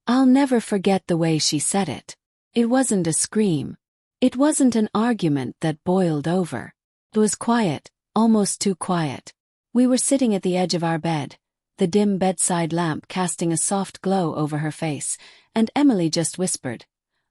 I'll never forget the way she said it. It wasn't a scream. It wasn't an argument that boiled over. It was quiet, almost too quiet. We were sitting at the edge of our bed, the dim bedside lamp casting a soft glow over her face, and Emily just whispered,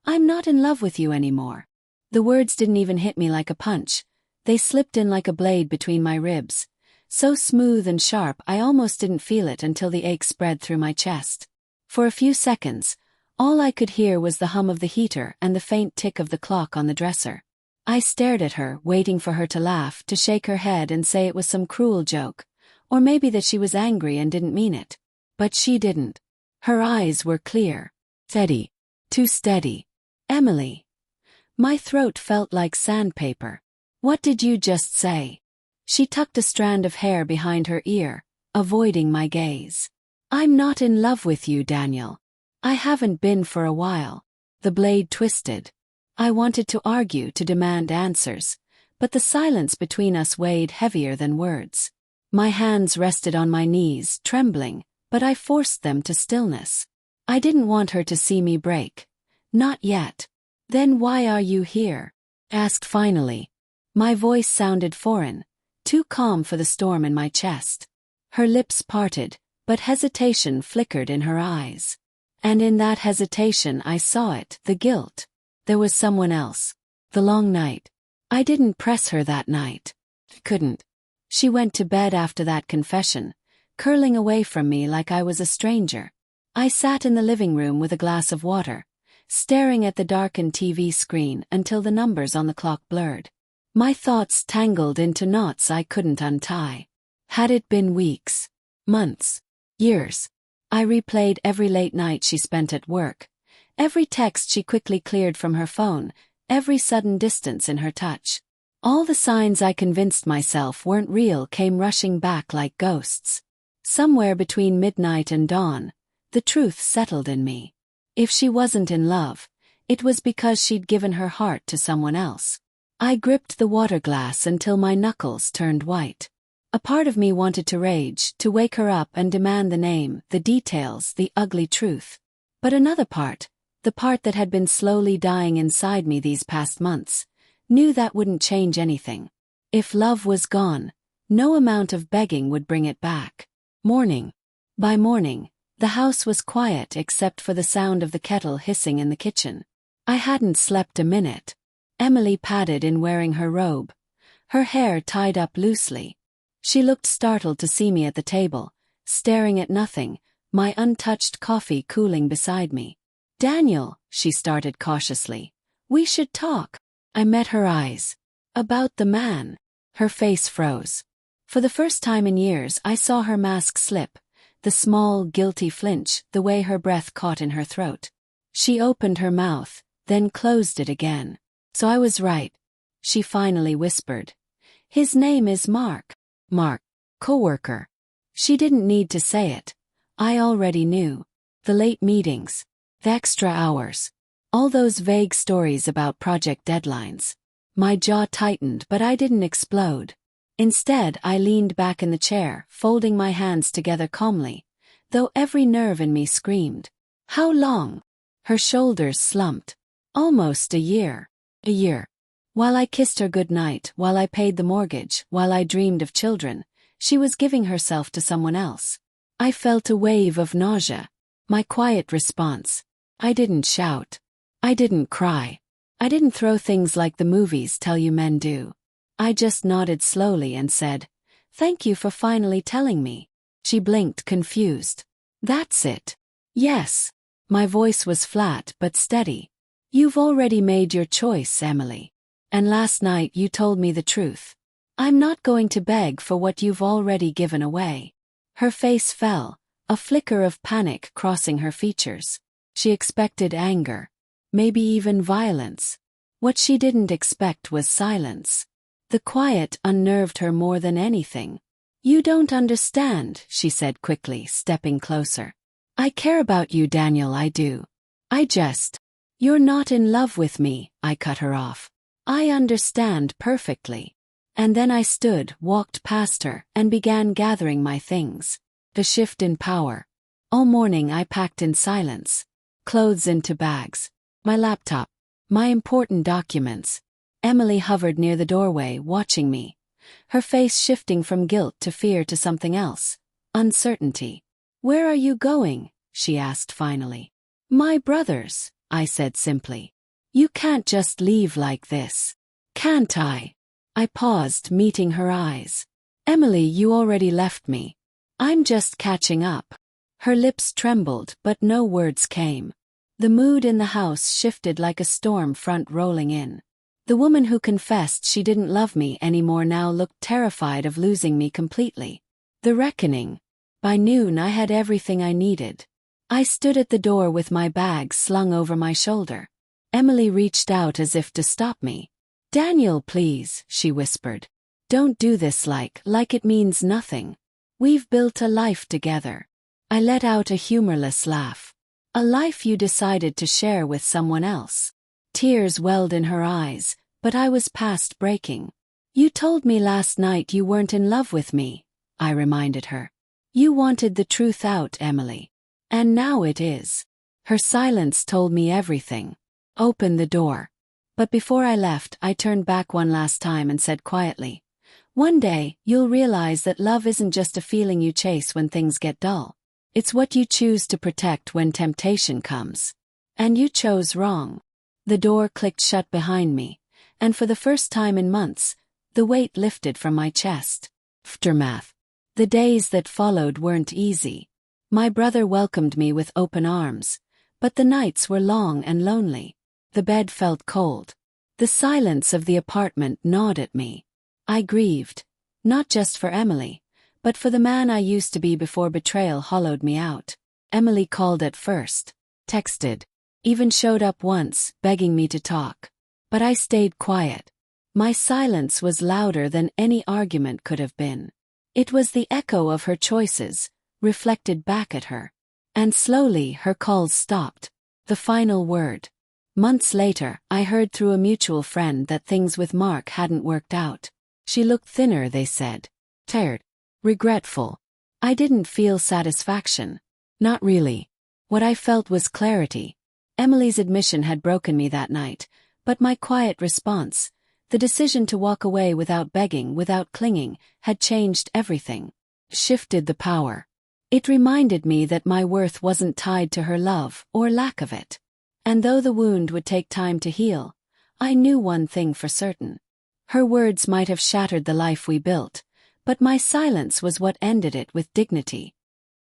"I'm not in love with you anymore." The words didn't even hit me like a punch. They slipped in like a blade between my ribs, so smooth and sharp I almost didn't feel it until the ache spread through my chest. For a few seconds, all I could hear was the hum of the heater and the faint tick of the clock on the dresser. I stared at her, waiting for her to laugh, to shake her head and say it was some cruel joke, or maybe that she was angry and didn't mean it. But she didn't. Her eyes were clear. Steady. Too steady. "Emily." My throat felt like sandpaper. "What did you just say?" She tucked a strand of hair behind her ear, avoiding my gaze. "I'm not in love with you, Daniel. I haven't been for a while." The blade twisted. I wanted to argue, to demand answers, but the silence between us weighed heavier than words. My hands rested on my knees, trembling, but I forced them to stillness. I didn't want her to see me break. Not yet. "Then why are you here?" asked finally. My voice sounded foreign, too calm for the storm in my chest. Her lips parted, but hesitation flickered in her eyes. And in that hesitation I saw it, the guilt. There was someone else. The long night. I didn't press her that night. Couldn't. She went to bed after that confession, curling away from me like I was a stranger. I sat in the living room with a glass of water, staring at the darkened TV screen until the numbers on the clock blurred. My thoughts tangled into knots I couldn't untie. Had it been weeks, months, years? I replayed every late night she spent at work, every text she quickly cleared from her phone, every sudden distance in her touch. All the signs I convinced myself weren't real came rushing back like ghosts. Somewhere between midnight and dawn, the truth settled in me. If she wasn't in love, it was because she'd given her heart to someone else. I gripped the water glass until my knuckles turned white. A part of me wanted to rage, to wake her up and demand the name, the details, the ugly truth. But another part, the part that had been slowly dying inside me these past months, knew that wouldn't change anything. If love was gone, no amount of begging would bring it back. Morning. By morning, the house was quiet except for the sound of the kettle hissing in the kitchen. I hadn't slept a minute. Emily padded in wearing her robe, her hair tied up loosely. She looked startled to see me at the table, staring at nothing, my untouched coffee cooling beside me. "Daniel," she started cautiously, "we should talk." I met her eyes. "About the man." Her face froze. For the first time in years I saw her mask slip, the small, guilty flinch, the way her breath caught in her throat. She opened her mouth, then closed it again. "So I was right," she finally whispered. "His name is Mark." Mark. Coworker. She didn't need to say it. I already knew. The late meetings. The extra hours. All those vague stories about project deadlines. My jaw tightened, but I didn't explode. Instead, I leaned back in the chair, folding my hands together calmly, though every nerve in me screamed. "How long?" Her shoulders slumped. "Almost a year." A year. While I kissed her goodnight, while I paid the mortgage, while I dreamed of children, she was giving herself to someone else. I felt a wave of nausea. My quiet response. I didn't shout. I didn't cry. I didn't throw things like the movies tell you men do. I just nodded slowly and said, "Thank you for finally telling me." She blinked, confused. "That's it." "Yes." My voice was flat but steady. "You've already made your choice, Emily. And last night you told me the truth. I'm not going to beg for what you've already given away." Her face fell, a flicker of panic crossing her features. She expected anger. Maybe even violence. What she didn't expect was silence. The quiet unnerved her more than anything. "You don't understand," she said quickly, stepping closer. "I care about you, Daniel, I do. You're not in love with me," I cut her off. "I understand perfectly." And then I stood, walked past her, and began gathering my things. The shift in power. All morning I packed in silence. Clothes into bags. My laptop. My important documents. Emily hovered near the doorway, watching me. Her face shifting from guilt to fear to something else. Uncertainty. "Where are you going?" she asked finally. "My brother's," I said simply. "You can't just leave like this." "Can't I?" I paused, meeting her eyes. "Emily, you already left me. I'm just catching up." Her lips trembled, but no words came. The mood in the house shifted like a storm front rolling in. The woman who confessed she didn't love me anymore now looked terrified of losing me completely. The reckoning. By noon I had everything I needed. I stood at the door with my bag slung over my shoulder. Emily reached out as if to stop me. "Daniel, please," she whispered. "Don't do this like it means nothing. We've built a life together." I let out a humorless laugh. "A life you decided to share with someone else." Tears welled in her eyes, but I was past breaking. "You told me last night you weren't in love with me," I reminded her. "You wanted the truth out, Emily. And now it is." Her silence told me everything. "Open the door." But before I left, I turned back one last time and said quietly, "One day, you'll realize that love isn't just a feeling you chase when things get dull. It's what you choose to protect when temptation comes. And you chose wrong." The door clicked shut behind me, and for the first time in months, the weight lifted from my chest. Aftermath. The days that followed weren't easy. My brother welcomed me with open arms, but the nights were long and lonely. The bed felt cold. The silence of the apartment gnawed at me. I grieved, not just for Emily, but for the man I used to be before betrayal hollowed me out. Emily called at first, texted, even showed up once, begging me to talk. But I stayed quiet. My silence was louder than any argument could have been. It was the echo of her choices, reflected back at her. And slowly her calls stopped. The final word. Months later, I heard through a mutual friend that things with Mark hadn't worked out. She looked thinner, they said. Tired. Regretful. I didn't feel satisfaction. Not really. What I felt was clarity. Emily's admission had broken me that night, but my quiet response, the decision to walk away without begging, without clinging, had changed everything. Shifted the power. It reminded me that my worth wasn't tied to her love, or lack of it. And though the wound would take time to heal, I knew one thing for certain. Her words might have shattered the life we built, but my silence was what ended it with dignity.